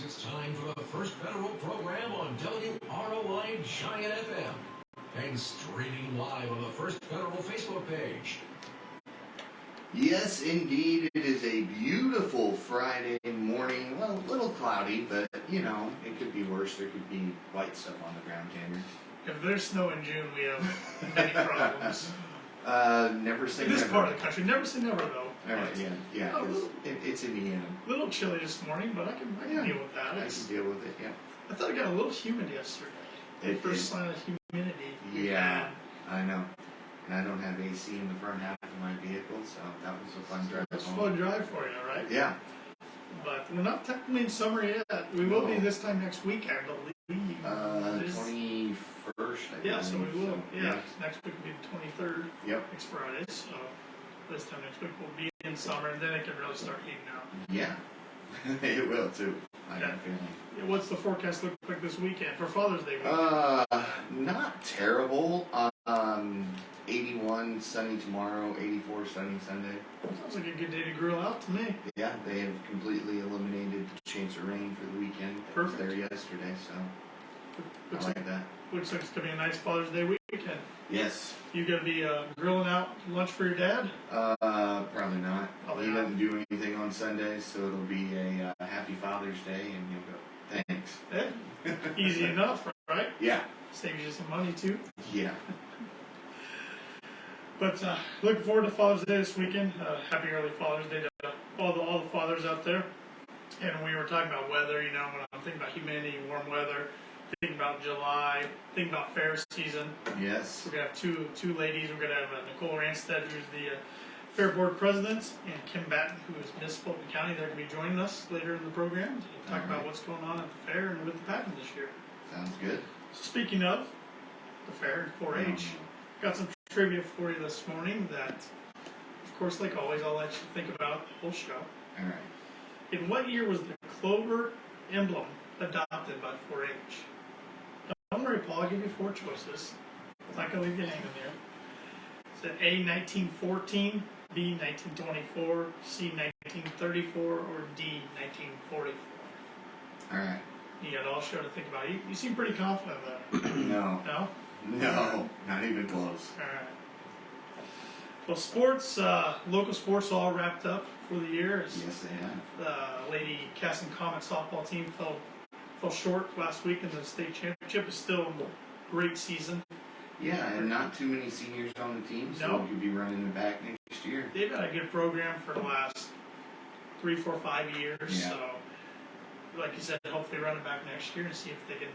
it's time for the first federal program on WROI Giant FM. And streaming live on the First Federal Facebook page. Yes, indeed. It is a beautiful Friday morning. Well, a little cloudy, but, you know, it could be worse. There could be white stuff on the ground, Tanner. If there's snow in June, we have many problems. Never say never. In this never. part of the country. Never say never, though. All right, yeah. It's Indiana. A little chilly this morning, but I can deal with that. I can deal with it, yeah. I thought it got a little humid yesterday. The first sign of humidity. Yeah, I know. And I don't have AC in the front half of my vehicle, so that was a fun drive. It's a fun drive for you, right? Yeah. But we're not technically in summer yet. We will be this time next week, I believe. 21st, I believe. Yeah, so we will. So, yeah, next week will be the 23rd. Yep. Next Friday, so this time next week we'll be in summer, and then it can really start heating up. Yeah. It will, too. I got a feeling. Yeah, what's the forecast look like this weekend for Father's Day weekend? Not terrible. 81 sunny tomorrow, 84 sunny Sunday. Sounds like a good day to grill out to me. Yeah, they have completely eliminated the chance of rain for the weekend. That was there yesterday, so I like that. Looks like it's going to be a nice Father's Day weekend. Yes. You going to be grilling out lunch for your dad? Probably not. Probably he not. doesn't do anything on Sundays, so it'll be a Happy Father's Day, and he'll go, thanks. Hey, easy enough, right? Yeah. Saves you some money, too. Yeah. But looking forward to Father's Day this weekend. Happy early Father's Day to all the fathers out there. And we were talking about weather, you know, when I'm thinking about humidity, warm weather, thinking about July, thinking about fair season. Yes. We're going to have two ladies. We're going to have Nicole Ranstead, who's the Fairboard president, and Kim Batten, who is Miss Fulton County. They're going to be joining us later in the program to talk about what's going on at the fair and with the Pageant this year. Sounds good. So speaking of the fair, 4-H, got some trivia for you this morning that, of course, like always, I'll let you think about the whole show. All right. In what year was the clover emblem adopted by 4-H? Don't worry, Paul, I'll give you four choices. It's not going to leave you hanging there. Is it A, 1914, B, 1924, C, 1934, or D, 1944? All right. You got all show to think about. You seem pretty confident there. No. No? No, not even close. All right. Well, sports, local sports all wrapped up for the year. Yes, they have. The Lady Casson Comet softball team fell short last week in the state championship. It's still a great season. Yeah, and not too many seniors on the team, so No. we could be running it back next year. They've had a good program for the last 3, 4, 5 years. Yeah. So, like you said, hopefully run it back next year and see if they can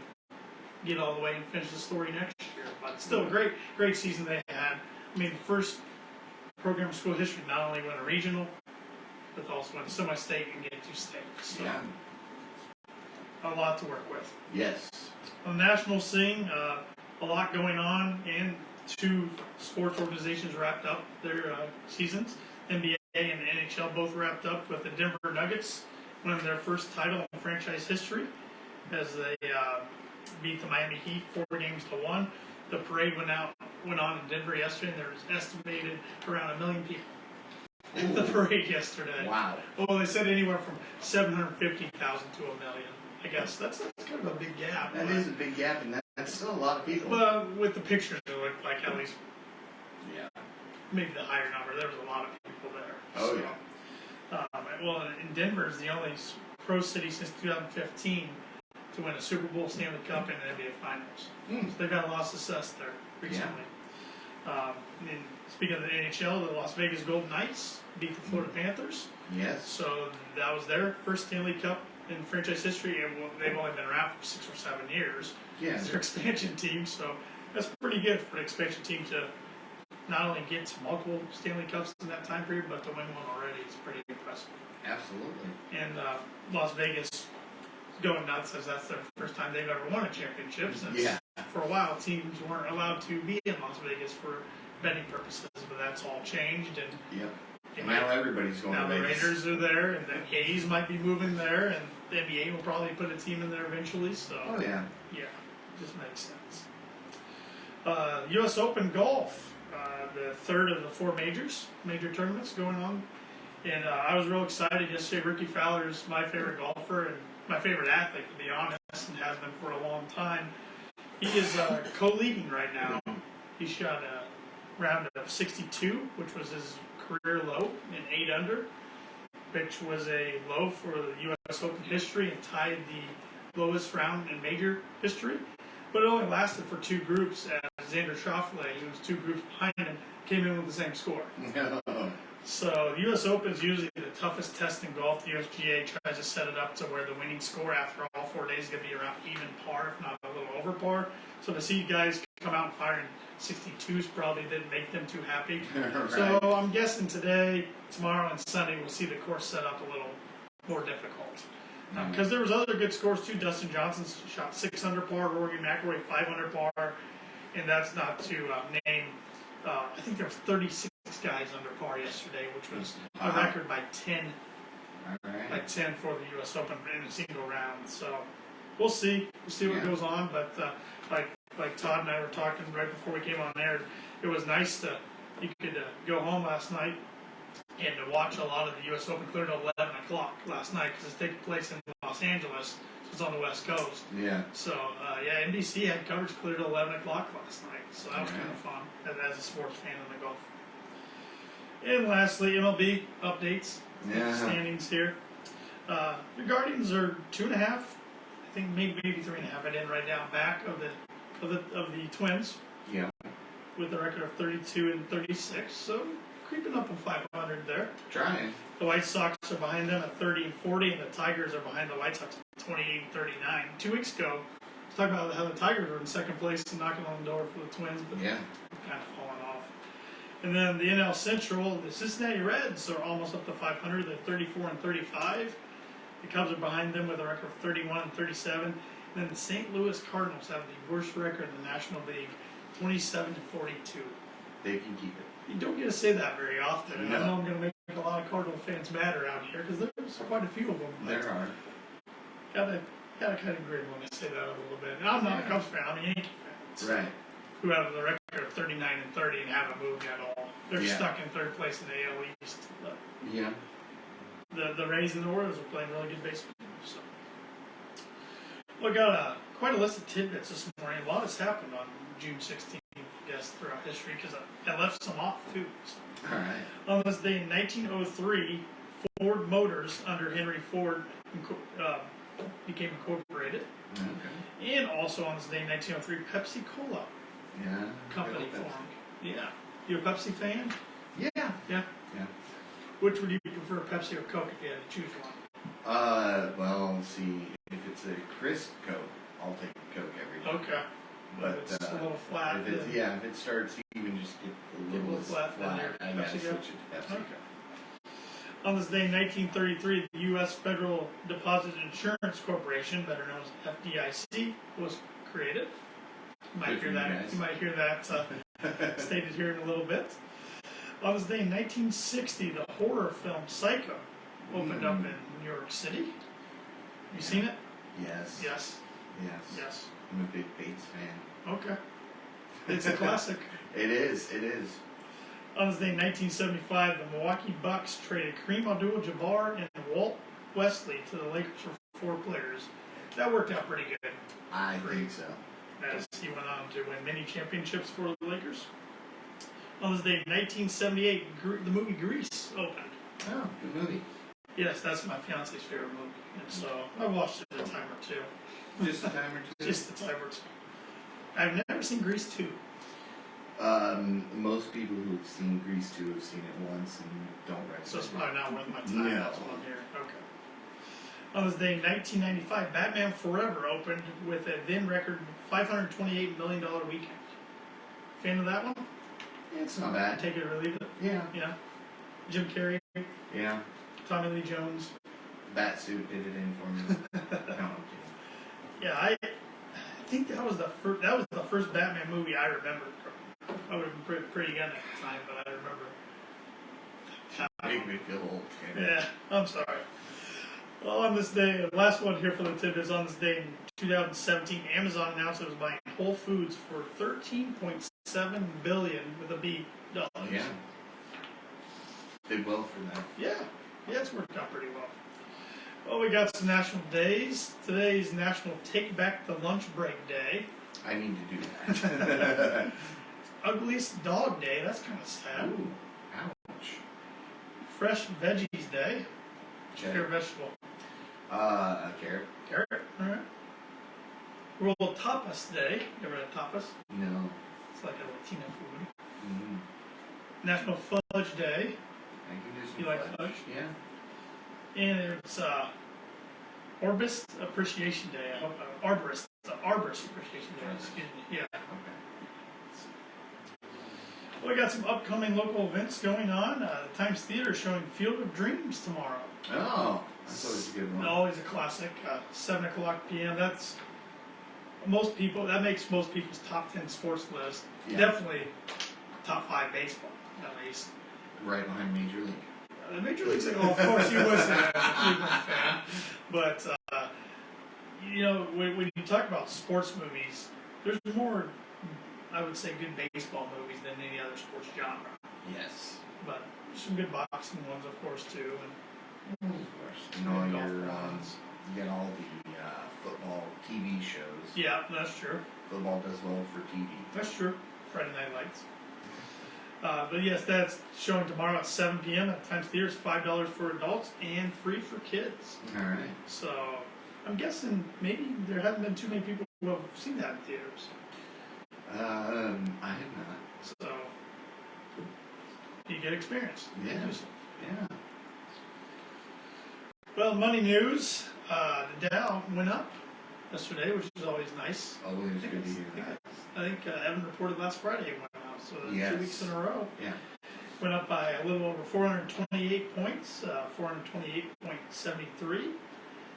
get all the way and finish the story next year. But still a great season they had. I mean, the first program in school history not only win a regional, but also win semi-state and get 2 states. So Yeah. a lot to work with. Yes. On the national scene, a lot going on, and 2 sports organizations wrapped up their seasons. NBA and NHL both wrapped up with the Denver Nuggets winning their first title in franchise history as they beat the Miami Heat 4-1. The parade went on in Denver yesterday, and there was estimated around 1 million people at the parade yesterday. Wow. Well, they said anywhere from 750,000 to 1 million. I guess that's kind of a big gap. That is a big gap, and that's still a lot of people. But with the pictures, it looked like at least maybe the higher number. There was a lot of people there. Oh, so, well, in Denver is the only pro city since 2015 to win a Super Bowl, Stanley Cup, and an NBA Finals. So they've had a lot of success there recently. And speaking of the NHL, the Las Vegas Golden Knights beat the Florida Panthers. Yes. So that was their first Stanley Cup in franchise history, and they've only been around for 6 or 7 years. Yeah. It's their expansion team, so that's pretty good for an expansion team to not only get to multiple Stanley Cups in that time period, but to win one already is pretty impressive. Absolutely. And Las Vegas is going nuts as that's their first time they've ever won a championship since for a while teams weren't allowed to be in Las Vegas for betting purposes, but that's all changed. And and now everybody's going now to Vegas. the Raiders are there, and the A's might be moving there, and the NBA will probably put a team in there eventually. So yeah, it just makes sense. U.S. Open golf, the third of the 4 major tournaments going on And I was real excited yesterday. Ricky Fowler's my favorite golfer and my favorite athlete, to be honest, and has been for a long time. He is co-leading right now. He shot a round of 62, which was his career low, in 8 under, which was a low for the U.S. Open history and tied the lowest round in major history. But it only lasted for 2 groups, as Xander Schauffele, who was 2 groups behind him, came in with the same score. So the U.S. Open is usually the toughest test in golf. The USGA tries to set it up to where the winning score after all 4 days is going to be around even par, if not a little over par. So to see guys come out and firing 62s probably didn't make them too happy. Right. So I'm guessing today, tomorrow, and Sunday we'll see the course set up a little more difficult. Because there was other good scores too. Dustin Johnson shot 6 under par, Rory McIlroy 5 under par, and that's not to name. I think there was 36 guys under par yesterday, which was a record by 10. By 10 for the U.S. Open in a single round. So we'll see. We'll see what goes on. But like Todd and I were talking right before we came on air, it was nice to you could go home last night and to watch a lot of the U.S. Open clear to 11 o'clock last night because it's taking place in Los Angeles, so it's on the West Coast. Yeah. So, NBC had coverage clear to 11 o'clock last night, so that was kind of fun as a sports fan in the golf. And lastly, MLB updates, standings here. The Guardians are 2.5, I think maybe 3.5. I didn't write down back of the Twins. Yeah. With a record of 32 and 36, so creeping up on 500 there. Trying. The White Sox are behind them at 30 and 40, and the Tigers are behind the White Sox at 28 and 39. 2 weeks ago, we talked about how the Tigers were in second place and knocking on the door for the Twins, but kind of falling off. And then the NL Central, the Cincinnati Reds are almost up to 500. They're 34 and 35. The Cubs are behind them with a record of 31 and 37. And then the St. Louis Cardinals have the worst record in the National League, 27 and 42. They can keep it. You don't get to say that very often. No. I know I'm going to make a lot of Cardinal fans mad around here because there's quite a few of them. There are. Gotta kind of grin when I say that a little bit. And I'm not a Cubs fan. I'm a Yankee fan. Right. Who have the record of 39 and 30 and haven't moved at all. They're stuck in third place in the AL East. The Rays and the Orioles are playing really good baseball. So. We got quite a list of tidbits this morning. A lot has happened on June 16th. Throughout history because I left some off too. So. All right. On this day in 1903, Ford Motors under Henry Ford became incorporated. Okay. And also on this day in 1903, Pepsi Cola company formed. Yeah. You a Pepsi fan? Yeah. Which would you prefer, Pepsi or Coke, if you had to choose one? Well, let's see. If it's a crisp Coke, I'll take a Coke every day. Okay. But it's a little flat. If it starts even just get a little flat, I gotta switch it to Pepsi. Okay. On this day in 1933, the U.S. Federal Deposit Insurance Corporation, better known as FDIC, was created. You might hear that stated here in a little bit. On this day in 1960, the horror film Psycho opened up in New York City. Have you seen it? Yes. I'm a big Bates fan. Okay. It's a classic. It is. On this day in 1975, the Milwaukee Bucks traded Kareem Abdul-Jabbar and Walt Wesley to the Lakers for 4 players. That worked out pretty good. I think so. As he went on to win many championships for the Lakers. On this day in 1978, the movie Grease opened. Oh, good movie. Yes, that's my fiance's favorite movie. And so I watched it a time or two. Just a time or two? Just a time or two. I've never seen Grease 2. Most people who've seen Grease 2 have seen it once and don't recommend it. So it's probably not worth my time. No. That's what I'm hearing. Okay. On this day in 1995, Batman Forever opened with a then record $528 million weekend. Fan of that one? Yeah, it's not bad. Take it or leave it? Yeah. Jim Carrey? Yeah. Tommy Lee Jones? Batsuit did it in for me. No, I'm kidding. Yeah, I think that was the first Batman movie I remembered. I would have been pretty young at the time, but I remember. Make me feel old. Yeah, I'm sorry. Well, on this day, the last one here for the tidbits, on this day in 2017, Amazon announced it was buying Whole Foods for $13.7 billion with a B dollars. Yeah. Did well for that. Yeah. Yeah, it's worked out pretty well. Well, we got some national days. Today's National Take Back the Lunch Break Day. I need to do that. Ugliest Dog Day. That's kind of sad. Ooh, ouch. Fresh Veggies Day. Okay. Favorite vegetable? A carrot. Carrot. All right. World Tapas Day. You ever had tapas? No. It's like a Latino food. Mm-hmm. National Fudge Day. I can do some You like fudge? Yeah. And it's Arborist Appreciation Day. I hope Arborist Appreciation Day. Excuse me. Yeah. Okay. Well, we got some upcoming local events going on. The Times Theater is showing Field of Dreams tomorrow. Oh, that's always a good one. Always a classic. 7 o'clock p.m. That's most people. That makes most people's top 10 sports list. Yeah. Definitely top 5 baseball, at least. Right behind Major League. The Major League's like, oh, of course he was a Cleveland fan, but you know, when you talk about sports movies, there's more, I would say, good baseball movies than any other sports genre. Yes. But there's some good boxing ones, of course, too. And Of course. You know, golf you ones. get all the football TV shows. Yeah, that's true. Football does well for TV. That's true. Friday Night Lights. But yes, that's showing tomorrow at 7 p.m. at Times Theater. It's $5 for adults and free for kids. All right. So I'm guessing maybe there haven't been too many people who have seen that in theaters. I have not. So you get experience. Yeah. Yeah. Well, money news. The Dow went up yesterday, which is always nice. Always good to hear that. I think Evan reported last Friday it went up, so that's Yes. 2 weeks in a row. Yeah. Went up by a little over 428 points, 428.73.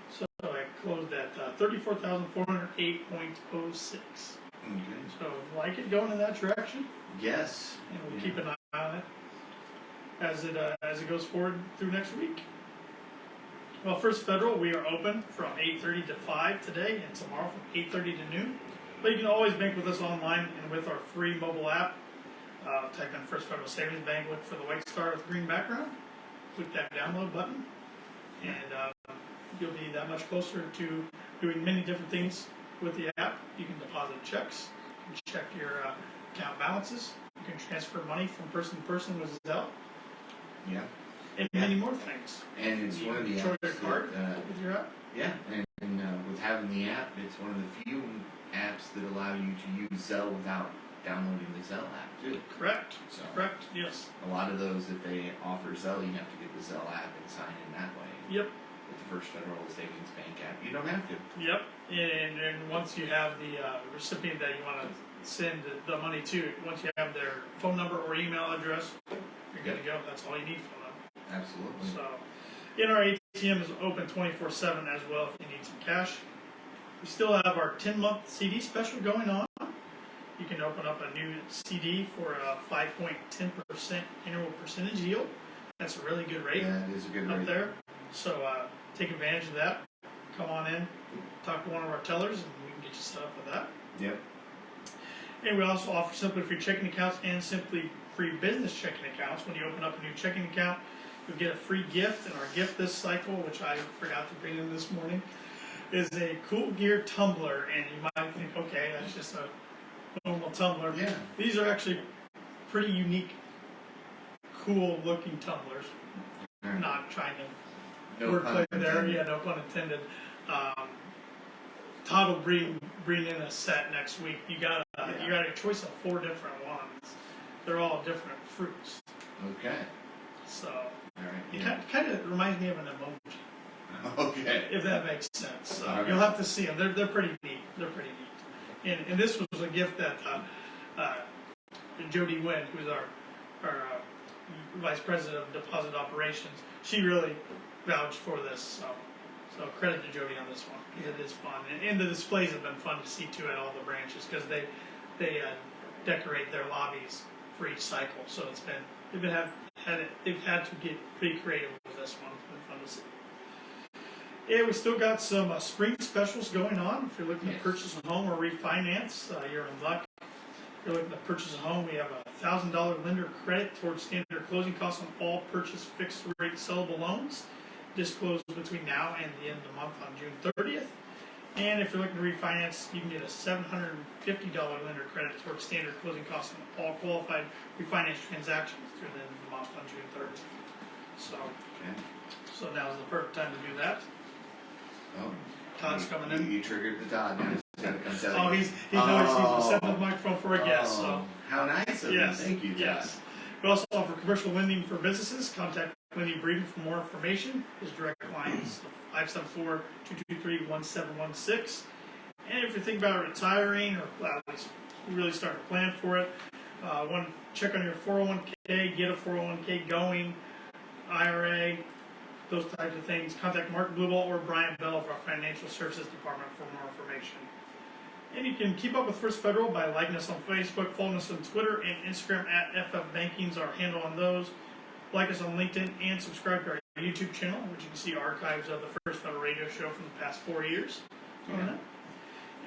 So I closed at 34,408.06. Okay. So like it going in that direction, Yes. and we'll keep an eye on it as it goes forward through next week. Well, First Federal, we are open from 8:30 to 5 today, and tomorrow from 8:30 to noon. But you can always bank with us online and with our free mobile app. Type in First Federal Savings Bank, look for the white star with green background, click that download button, and you'll be that much closer to doing many different things with the app. You can deposit checks, you can check your account balances, you can transfer money from person to person with Zelle, Yeah. and many more things. And it's one of the Control apps your card that, with your app. yeah, and with having the app, it's one of the few apps that allow you to use Zelle without downloading the Zelle app too. Correct. So Correct. Yes. a lot of those, if they offer Zelle, you have to get the Zelle app and sign in that way. Yep. With the First Federal Savings Bank app, you don't have to. Yep. And once you have the recipient that you want to send the money to, once you have their phone number or email address, you're good to go. That's all you need from them. Absolutely. So, and our ATM is open 24/7 as well if you need some cash. We still have our 10-month CD special going on. You can open up a new CD for a 5.10% annual percentage yield. That's a really good rate Yeah, it is a good up rate. there. So take advantage of that. Come on in, talk to one of our tellers, and we can get you set up with that. Yep. And we also offer simply free checking accounts and simply free business checking accounts. When you open up a new checking account, you'll get a free gift. And our gift this cycle, which I forgot to bring in this morning, is a Cool Gear tumbler. And you might think, okay, that's just a normal tumbler. Yeah. These are actually pretty unique, cool looking tumblers. Alright. Not trying to No wordplay pun there. intended. Yeah, no pun intended. Todd will bring in a set next week. You got a choice of 4 different ones. They're all different fruits. Okay. So All right. it Yeah. kind of reminds me of an emoji, Okay. if that makes sense. So All right. you'll have to see them. They're pretty neat. They're pretty neat. And this was a gift that Jody Wynn, who's our vice president of deposit operations, she really vouched for this. So credit to Jody on this one, because it is fun. And the displays have been fun to see too at all the branches, because they decorate their lobbies for each cycle. So they've had to get pretty creative with this one. It's been fun to see. Yeah, we still got some spring specials going on. If you're looking to Yes. purchase a home or refinance, you're in luck. If you're looking to purchase a home, we have a $1,000 lender credit towards standard closing costs on all purchase fixed rate sellable loans. This closes between now and the end of the month on June 30th. And if you're looking to refinance, you can get a $750 lender credit towards standard closing costs on all qualified refinance transactions through the end of the month on June 30th. So now's the perfect time to do that. Oh, Todd's coming in. You triggered the Todd. Now he's got to come tell you. Oh, he knows he's setting up the microphone for a guest. So how nice of him. Thank you, Todd. Yes. We also offer commercial lending for businesses. Contact Lenny Breeden for more information. His direct line is 574-223-1716. And if you're thinking about retiring or at least really starting to plan for it, want to check on your 401k, get a 401k going, IRA, those types of things, contact Mark Blueball or Brian Bell of our Financial Services Department for more information. And you can keep up with First Federal by liking us on Facebook, following us on Twitter and Instagram at FF Banking's our handle on those. Like us on LinkedIn and subscribe to our YouTube channel, which you can see archives of the First Federal Radio Show from the past 4 years.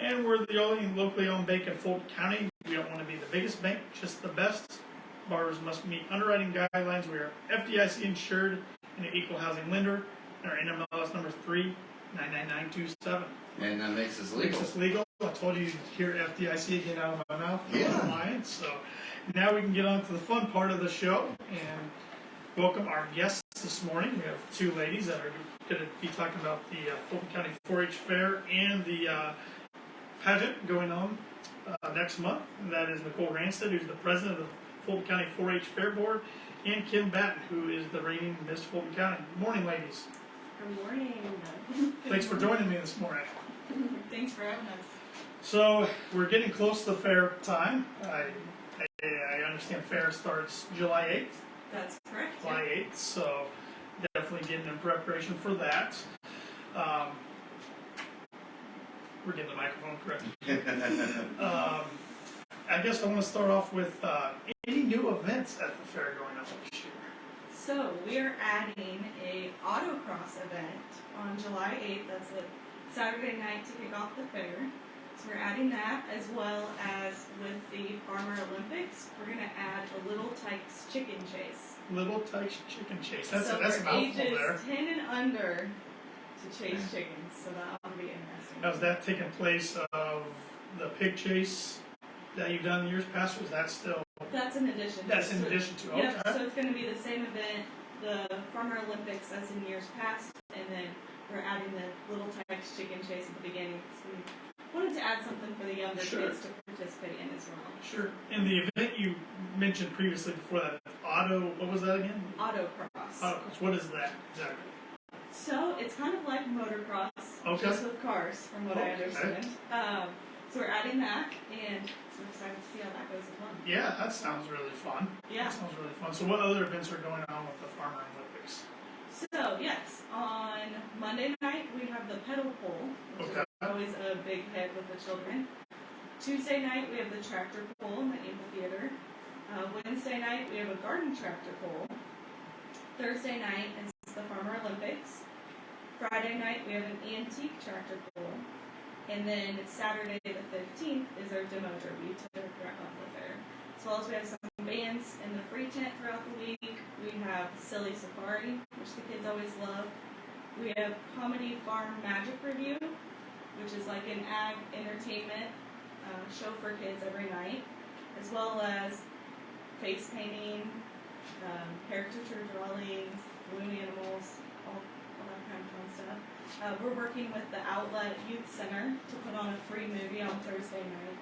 And we're the only locally owned bank in Fulton County. We don't want to be the biggest bank, just the best. Borrowers must meet underwriting guidelines. We are FDIC insured and an equal housing lender. Our NMLS number is 399927. And that makes us legal. Makes us legal. I told you to hear FDIC get out of my mouth. Yeah. So now we can get on to the fun part of the show and welcome our guests this morning. We have two ladies that are going to be talking about the Fulton County 4-H Fair and the pageant going on next month. And that is Nicole Ranstead, who's the president of the Fulton County 4-H Fairboard, and Kim Batten, who is the reigning Miss Fulton County. Good morning, ladies. Good morning. Thanks for joining me this morning. Thanks for having us. So we're getting close to the fair time. I understand fair starts July 8th. That's correct. July 8th, so definitely getting in preparation for that. We're getting the microphone correct. I guess I want to start off with any new events at the fair going on this year. So we are adding a autocross event on July 8th. That's a Saturday night to kick off the fair. So we're adding that, as well as with the Farmer Olympics, we're going to add a Little Tykes Chicken Chase. Little Tykes Chicken Chase. That's so a mouthful ages there. 10 and under to chase chickens. So that'll be interesting. Now, is that taking place of the pig chase that you've done in years past, or is that still? That's in addition. That's in addition to. Okay. Yep, so it's going to be the same event, the Farmer Olympics as in years past, and then we're adding the Little Tykes Chicken Chase at the beginning. So we wanted to add something for the younger kids to participate in as well. Sure. And the event you mentioned previously before that, what was that again? Autocross. Autocross. What is that exactly? So it's kind of like motocross, just with cars, from what I understand. So we're adding that, and so we're excited to see how that goes as well. Yeah, that sounds really fun. Yeah. That sounds really fun. So what other events are going on with the Farmer Olympics? So, yes, on Monday night we have the pedal pole, which is always a big hit with the children. Tuesday night we have the tractor pull in the amphitheater. Wednesday night we have a garden tractor pull. Thursday night is the Farmer Olympics. Friday night we have an antique tractor pull. And then Saturday the 15th is our demo derby to wrap up the fair. As well as we have some bands in the free tent throughout the week. We have Silly Safari, which the kids always love. We have Comedy Farm Magic Review, which is like an ag entertainment show for kids every night, as well as face painting, caricature drawings, balloon animals, all that kind of fun stuff. We're working with the Outlet Youth Center to put on a free movie on Thursday night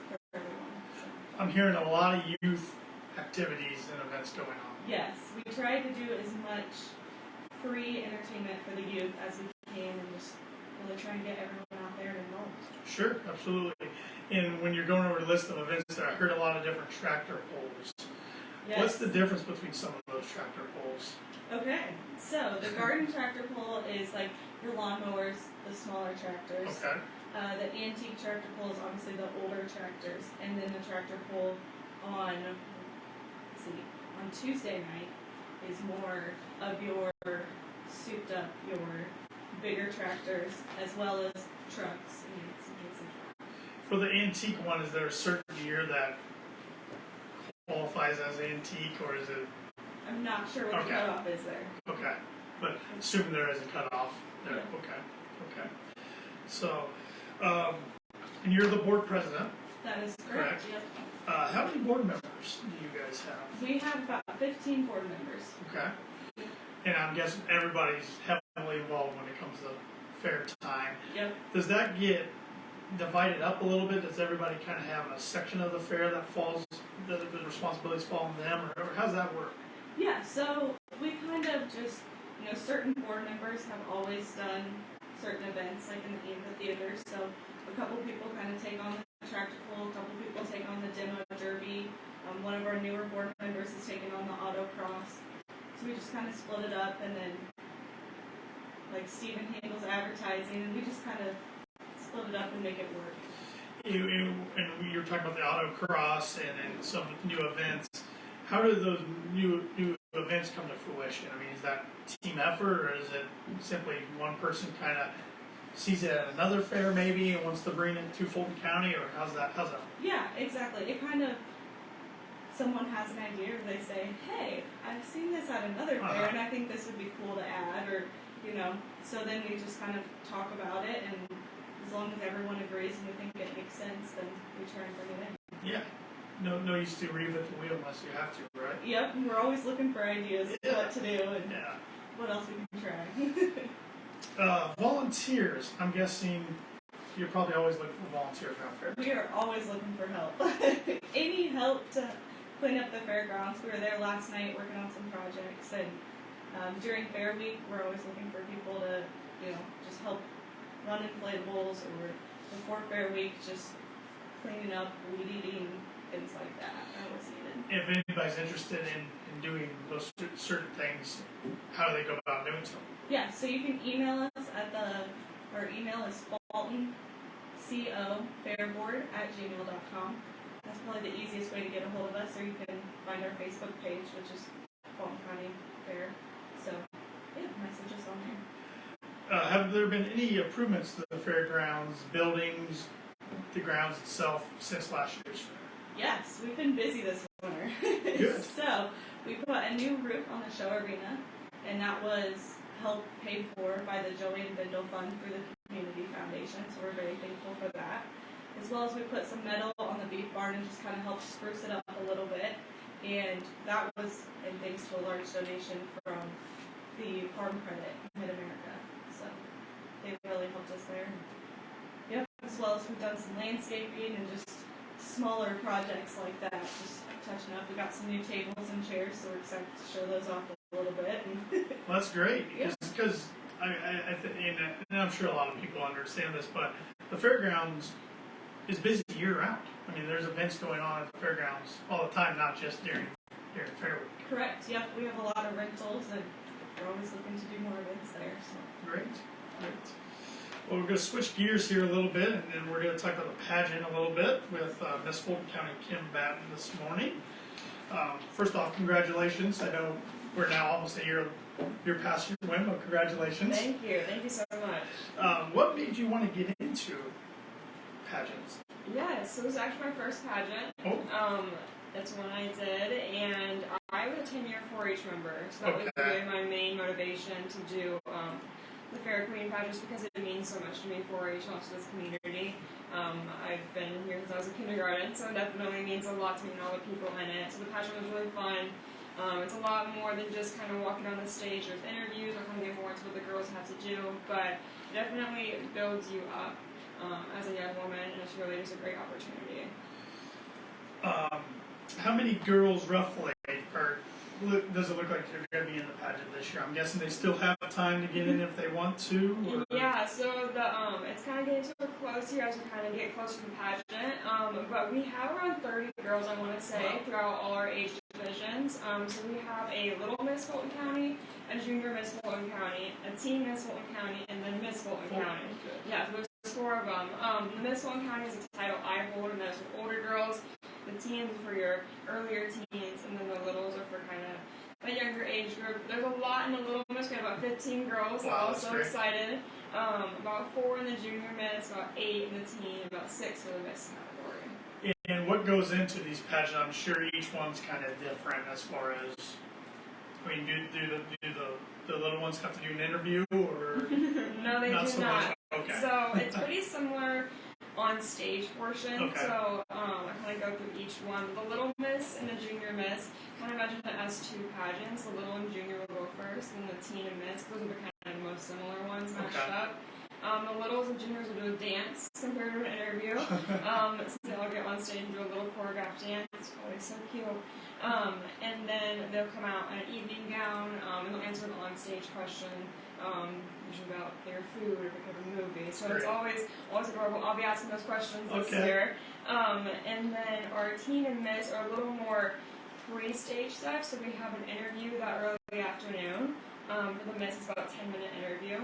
for everyone. So. I'm hearing a lot of youth activities and events going on. Yes, we try to do as much free entertainment for the youth as we can, and just really try and get everyone out there and involved. Sure, absolutely. And when you're going over the list of events there, I heard a lot of different tractor pulls. Yes. What's the difference between some of those tractor pulls? Okay, so the garden tractor pull is like your lawnmowers, the smaller tractors. Okay. The antique tractor pull is obviously the older tractors, and then the tractor pull on Tuesday night is more of your souped up, your bigger tractors, as well as trucks. For the antique one, is there a certain year that qualifies as antique, or is it? I'm not sure what the cutoff is there. Okay, but assume there is a cutoff there. Yeah. Okay. So, and you're the board president. That is correct. Yep. How many board members do you guys have? We have about 15 board members. Okay. And I'm guessing everybody's heavily involved when it comes to fair time. Yep. Does that get divided up a little bit? Does everybody kind of have a section of the fair that falls, that the responsibilities fall on them, or how's that work? Yeah, so we kind of just, certain board members have always done certain events, like in the amphitheater. So a couple people kind of take on the tractor pull, a couple people take on the demo derby. One of our newer board members is taking on the autocross. So we just kind of split it up, and then like Steven handles advertising, and we just kind of split it up and make it work. And you're talking about the autocross and some new events. How do those new events come to fruition? I mean, is that team effort, or is it simply one person kind of sees it at another fair maybe and wants to bring it to Fulton County, or how's that? Yeah, exactly. It kind of, someone has an idea, or they say, hey, I've seen this at another fair, and I think this would be cool to add, or, so then we just kind of talk about it, and as long as everyone agrees and we think it makes sense, then we try and bring it in. Yeah. No use to reinvent the wheel unless you have to, right? Yep, we're always looking for ideas what to do and what else we can try. Volunteers. I'm guessing you're probably always looking for volunteers around fair. We are always looking for help. Any help to clean up the fairgrounds. We were there last night working on some projects, and during Fair Week, we're always looking for people to, just help run inflatables, or before Fair Week, just cleaning up, weed eating, things like that was needed. If anybody's interested in doing those certain things, how do they go about doing so? Yeah, so you can email us at our email is Fulton, Fairboard@gmail.com. That's probably the easiest way to get a hold of us, or you can find our Facebook page, which is Fulton County Fair. So, message us on there. Have there been any improvements to the fairgrounds, buildings, the grounds itself since last year's fair? Yes, we've been busy this winter. Good. So, we put a new roof on the show arena, and that was helped paid for by the Joanne Bindle Fund through the Community Foundation, so we're very thankful for that. As well as we put some metal on the beef barn and just kind of helped spruce it up a little bit. And that was in thanks to a large donation from the Farm Credit Mid-America. So they really helped us there. Yep. As well as we've done some landscaping and just smaller projects like that, just touching up. We got some new tables and chairs, so we're excited to show those off a little bit. Well, that's great, because and I'm sure a lot of people understand this, but the fairgrounds is busy year-round. I mean, there's events going on at the fairgrounds all the time, not just during Fair Week. Correct. Yep. We have a lot of rentals, and we're always looking to do more events there. So. Great. Well, we're going to switch gears here a little bit, and then we're going to talk about the pageant a little bit with Miss Fulton County Kim Batten this morning. First off, congratulations. I know we're now almost a year past your win, but congratulations. Thank you so much. What made you want to get into pageants? Yes, so it was actually my first pageant. That's one I did, and I was a 10-year 4-H member, so that was really my main motivation to do the Fair Queen pageants, because it means so much to me, 4-H, and also this community. I've been here since I was in kindergarten, so it definitely means a lot to me and all the people in it. So the pageant was really fun. It's a lot more than just kind of walking on the stage. There's interviews, or kind of get more into what the girls have to do, but it definitely builds you up as a young woman, and it's really just a great opportunity. How many girls roughly does it look like they're going to be in the pageant this year? I'm guessing they still have time to get in if they want to? Or? Yeah, so it's kind of getting to a close here as we kind of get closer to the pageant. But we have around 30 girls, I want to say, throughout all our age divisions. So we have a Little Miss Fulton County, a Junior Miss Fulton County, a Teen Miss Fulton County, and then Miss Fulton County. Yeah, so there's 4 of them. The Miss Fulton County is a title I hold, and that's for older girls. The teens are for your earlier teens, and then the littles are for kind of a younger age group. There's a lot in the Little Miss. We have about 15 girls. Wow, so great. Excited. About 4 in the Junior Miss, about 8 in the teen, about 6 in the Miss category. And what goes into these pageants? I'm sure each one's kind of different as far as, I mean, do the little ones have to do an interview or? No, they do so not. much? Okay. So it's pretty similar on stage portion. Okay. So I kind of go through each one. The Little Miss and the Junior Miss, kind of imagine it as two pageants. The Little and Junior will go first, and the Teen and Miss. Those are the kind of most similar ones matched up. The Littles and Juniors will do a dance compared to an interview. So they'll get on stage and do a little choreographed dance. It's probably so cute. And then they'll come out in an evening gown, and they'll answer an on-stage question, usually about their food or pick up a movie. So it's always adorable. I'll be asking those questions this year. And then our Teen and Miss are a little more pre-stage stuff. So we have an interview that early afternoon. For the Miss, it's about a 10-minute interview.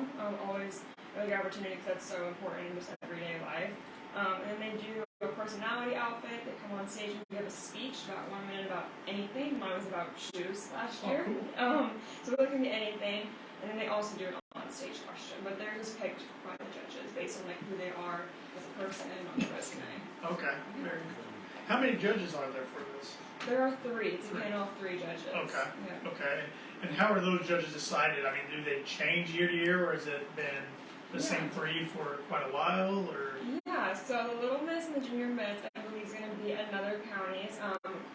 Always a really opportunity because that's so important in just everyday life. And they do a personality outfit. They come on stage and give a speech about 1 minute about anything. Mine was about shoes last year. Cool. So it can be anything. And then they also do an on-stage question, but they're just picked by the judges based on like who they are as a person and on the resume. Okay, very good. How many judges are there for this? There are 3. It's a panel of 3 judges. Okay. Yeah. Okay. And how are those judges decided? I mean, do they change year to year, or has it been the same 3 for quite a while, or? Yeah, so the Little Miss and the Junior Miss, I believe, is going to be another county's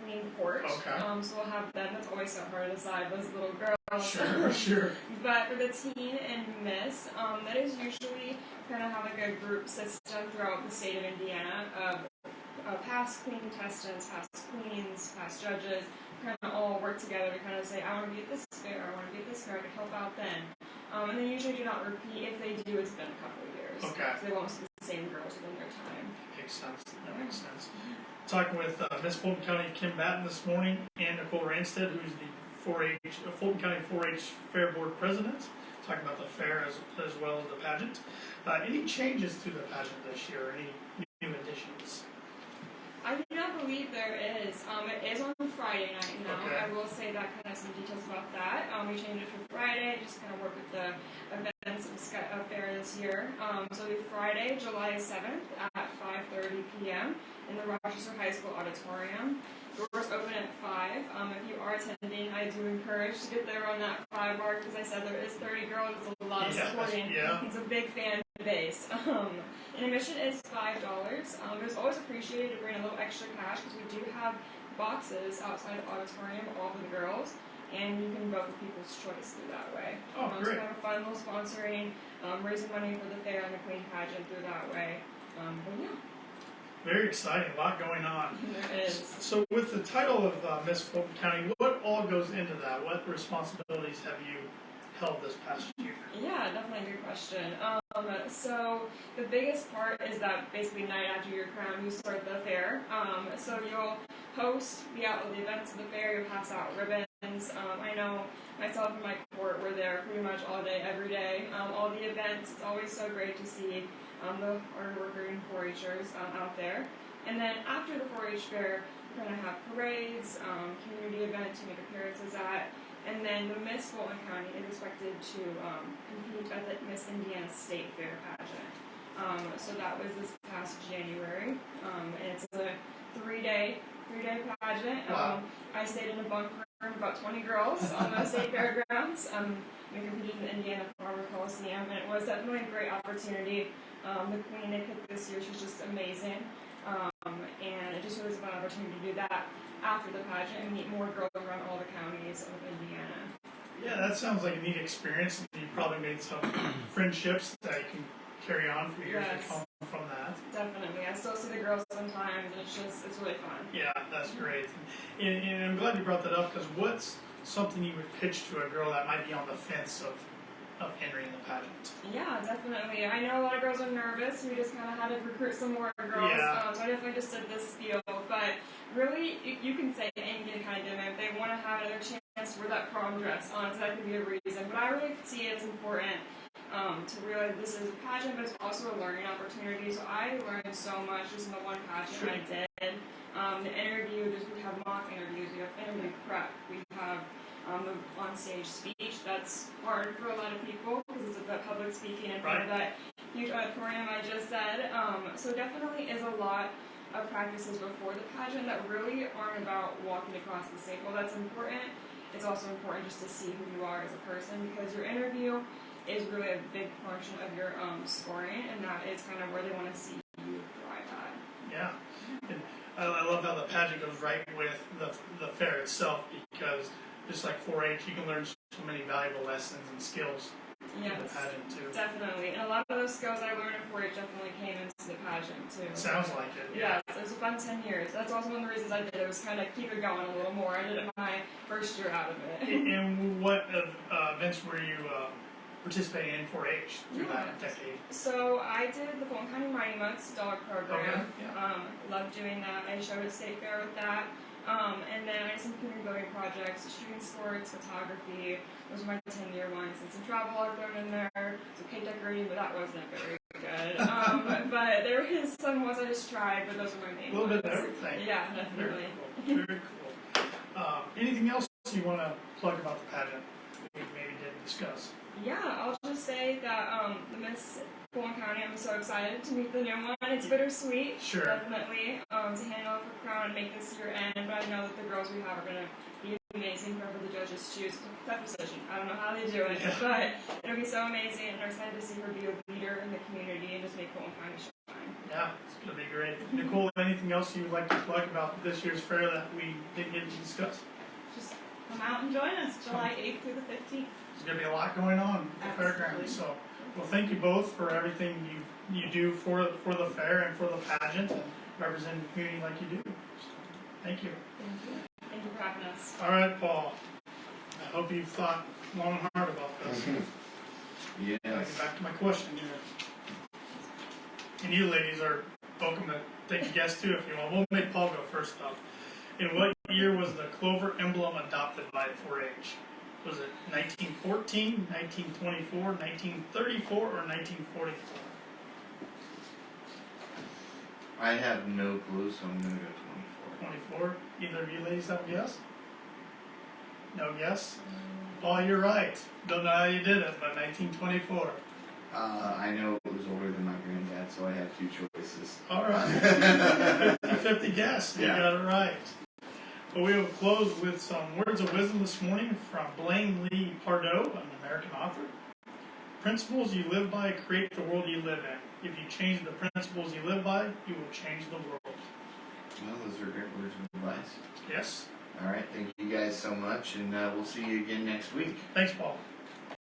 Queen Court. Okay. So we'll have them. That's always so hard to decide, those little girls. Sure. But for the Teen and Miss, that is usually kind of have like a group system throughout the state of Indiana of past Queen contestants, past Queens, past judges, kind of all work together to kind of say, I want to be at this fair, I want to be at this fair, I can help out then. And they usually do not repeat. If they do, it's been a couple of years. Okay. So they won't see the same girls within their time. Makes sense. That makes sense. Talking with Miss Fulton County Kim Batten this morning and Nicole Ranstead, who's the Fulton County 4-H Fairboard president. Talking about the fair as well as the pageant. Any changes to the pageant this year? Any new additions? I do not believe there is. It is on Friday night now. Okay. I will say that kind of some details about that. We changed it for Friday, just kind of work with the events of the fair this year. So it'll be Friday, July 7th at 5:30 p.m. in the Rochester High School auditorium. Doors open at 5. If you are attending, I do encourage to get there on that 5 mark because I said there is 30 girls. It's a lot of supporting. Yeah. It's a big fan base. And admission is $5. It's always appreciated to bring a little extra cash because we do have boxes outside the auditorium, all for the girls, and you can vote for people's choice through that way. Oh, So great. we have a fun little sponsoring, raising money for the fair and the Queen pageant through that way. But yeah. Very exciting. A lot going on. There is. So with the title of Miss Fulton County, what all goes into that? What responsibilities have you held this past year? Yeah, definitely a good question. So the biggest part is that basically night after you're crowned, you start the fair. So you'll host, be out at the events of the fair, you'll pass out ribbons. I know myself and my court were there pretty much all day, every day. All the events, it's always so great to see our working 4-Hers out there. And then after the 4-H fair, we're going to have parades, community events you make appearances at. And then the Miss Fulton County is expected to compete at the Miss Indiana State Fair pageant. So that was this past January. And it's a three-day pageant. Wow. I stayed in a bunker with about 20 girls on the state fairgrounds. We competed in the Indiana Farmer Coliseum, and it was definitely a great opportunity. The queen they picked this year, she's just amazing. And it just was a fun opportunity to do that after the pageant and meet more girls around all the counties of Indiana. Yeah, that sounds like a neat experience. You probably made some friendships that you can carry on for years to come from that. Definitely. I still see the girls sometimes, and it's really fun. Yeah, that's great. And I'm glad you brought that up, because what's something you would pitch to a girl that might be on the fence of entering the pageant? Yeah, definitely. I know a lot of girls are nervous. We just kind of had to recruit some more girls. Yeah. So I definitely just did this spiel. But really, you can say anything kind of if they want to have another chance to wear that prom dress on, so that could be a reason. But I really see it's important to realize this is a pageant, but it's also a learning opportunity. So I learned so much just in the one pageant I did. The interview, we have mock interviews, we have interview prep, we have the on-stage speech. That's hard for a lot of people because it's about public speaking in front of that huge auditorium I just said. So definitely is a lot of practices before the pageant that really aren't about walking across the stage. Well, that's important. It's also important just to see who you are as a person, because your interview is really a big portion of your scoring, and that is kind of where they want to see you thrive at. Yeah. And I love how the pageant goes right with the fair itself, because just like 4-H, you can learn so many valuable lessons and skills in the pageant too. Definitely. And a lot of those skills I learned in 4-H definitely came into the pageant too. It sounds like it. Yeah, it was a fun 10 years. That's also one of the reasons I did it, was kind of keep it going a little more. I did it my first year out of it. And what events were you participating in 4-H through that decade? So I did the Fulton County Mighty Months dog program. Okay, yeah. Loved doing that. I showed at State Fair with that. And then I did some community building projects, shooting sports, photography. Those were my 10-year ones. And some travel I thrown in there, some cake decorating, but that wasn't very good. But there was some ones I just tried, but those were my main ones. A little bit of everything. Yeah, definitely. Very cool. Anything else you want to plug about the pageant we maybe didn't discuss? Yeah, I'll just say that the Miss Fulton County, I'm so excited to meet the new one. It's bittersweet, Sure. definitely, to hand off the crown and make this year end. But I know that the girls we have are going to be amazing, whoever the judges choose. It's a tough decision. I don't know how they do it, but it'll be so amazing. And I'm excited to see her be a leader in the community and just make Fulton County shine. Yeah, it's going to be great. Nicole, anything else you would like to plug about this year's fair that we didn't get to discuss? Just come out and join us, July 8th through the 15th. There's going to be a lot going on at the fairgrounds. So, well, thank you both for everything you do for the fair and for the pageant and representing the community like you do. So, thank you. Thank you. Thank you for having us. All right, Paul. I hope you've thought long and hard about this. Yes. I'll get back to my question here. And you ladies are welcome to take a guess too if you want. We'll make Paul go first though. In what year was the clover emblem adopted by 4-H? Was it 1914, 1924, 1934, or 1944? I have no clue, so I'm going to go 24. 24? Either of you ladies have a guess? No guess? Paul, you're right. Don't know how you did it, but 1924. I know it was older than my granddad, so I have two choices. All right. 50 guess. You Yeah. got it right. Well, we will close with some words of wisdom this morning from Blaine Lee Pardoe, an American author. Principles you live by create the world you live in. If you change the principles you live by, you will change the world. Well, those are great words of advice. Yes? All right, thank you guys so much, and we'll see you again next week. Thanks, Paul.